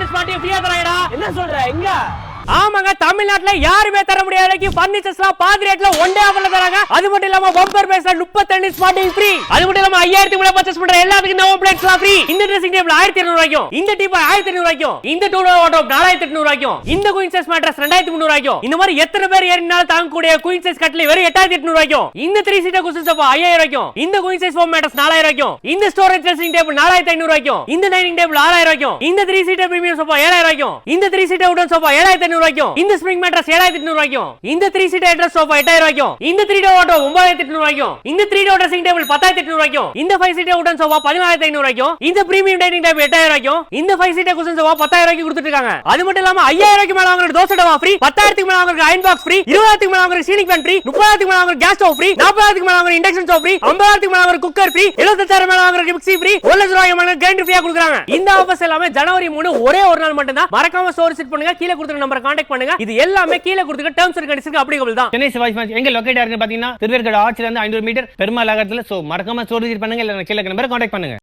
Smart ஃப்ரீயா தராங்கடா. என்ன சொல்ற? எங்க? ஆமாங்க, தமிழ்நாட்டுல யாருமே தர முடியாத பர்னிச்சர்ஸ்லாம் பாதி ரேட்ல ஒன் டே ஆஃபர்ல தராங்க. அது மட்டும் இல்லாம பம்பர் பேஸ்ல 32 ஸ்மார்ட் டிவி ஃப்ரீ. அது மட்டும் இல்லாம 5000 மேல பர்சேஸ் பண்ற எல்லாத்துக்கும் நோ பிளேட்ஸ்லாம் ஃப்ரீ. இந்த ட்ரெஸ்ஸிங் டேபிள் 1200 ரூபாய்க்கும், இந்த டீபாய் 1500 ரூபாய்க்கும், இந்த டூ டோர் வார்ட்ரோப் 4800 ரூபாய்க்கும், இந்த குயின் சைஸ் மேட்ரஸ் 2300 ரூபாய்க்கும், இந்த மாதிரி எத்தனை பேர் ஏறினாலும் தாங்கக்கூடிய குயின் சைஸ் கட்டில் வெறும் 8800 ரூபாய்க்கும், இந்த 3 சீட்டர் குஷன் சோஃபா 5000 ரூபாய்க்கும், இந்த குயின் சைஸ் ஃபோம் மேட்ரஸ் 4000 ரூபாய்க்கும், இந்த ஸ்டோரேஜ் ட்ரெஸ்ஸிங் டேபிள் 4500 ரூபாய்க்கும், இந்த டைனிங் டேபிள் 6000 ரூபாய்க்கும், இந்த 3 சீட்டர் பிரீமியம் சோஃபா 7000 ரூபாய்க்கும், இந்த 3 சீட்டர் வுடன் சோஃபா 7500 ரூபாய்க்கும், இந்த ஸ்ப்ரிங் மேட்ரஸ் 7800 ரூபாய்க்கும், இந்த 3 சீட்டர் ஹெட்ரஸ் சோஃபா 8000 ரூபாய்க்கும், இந்த 3 டோர் வார்ட்ரோப் 9800 ரூபாய்க்கும், இந்த 3 டோர் ட்ரெஸ்ஸிங் டேபிள் 10800 ரூபாய்க்கும், இந்த 5 சீட்டர் வுடன் சோஃபா 14500 ரூபாய்க்கும், இந்த பிரீமியம் டைனிங் டேபிள் 8000 ரூபாய்க்கும், இந்த 5 சீட்டர் குஷன் சோஃபா 10000 ரூபாய்க்கு கொடுத்துட்டு இருக்காங்க. அது மட்டும் இல்லாம 5000 ரூபாய்க்கு மேல வாங்குற தோசை டவா ஃப்ரீ, 10000க்கு மேல வாங்குற அயர்ன் பாக்ஸ் ஃப்ரீ, 20000க்கு மேல வாங்குற சீலிங் ஃபேன் ஃப்ரீ, 30000க்கு மேல வாங்குற கேஸ் ஸ்டவ் ஃப்ரீ, 40000க்கு மேல வாங்குற இண்டக்ஷன் ஸ்டவ் ஃப்ரீ, 50000க்கு மேல வாங்குற குக்கர் ஃப்ரீ, 75000 மேல வாங்குற மிக்ஸி ஃப்ரீ, 1,00,000 ரூபாய்க்கு மேல கிரைண்டர் ஃப்ரீயா கொடுக்குறாங்க. இந்த ஆஃபர்ஸ் எல்லாமே ஜனவரி 3 ஒரே ஒரு நாள் மட்டும் தான். மறக்காம ஸ்டோர் விசிட் பண்ணுங்க, கீழ கொடுத்திருக்க நம்பரை கான்டாக்ட் பண்ணுங்க. இது எல்லாமே கீழ கொடுத்திருக்க டர்ம்ஸ் அண்ட் கண்டிஷன்ஸ் அப்ளிகபிள் தான். சென்னை சிவாஜி மார்ட் எங்க லொகேட் ஆகுதுன்னு பாத்தீங்கன்னா திருவேற்காடு ஆர்ச்ல இருந்து 500 மீட்டர் பெருமாள் நகரத்துல. சோ மறக்காம ஸ்டோர் விசிட் பண்ணுங்க, இல்ல கீழ நம்பரை கான்டாக்ட் பண்ணுங்க.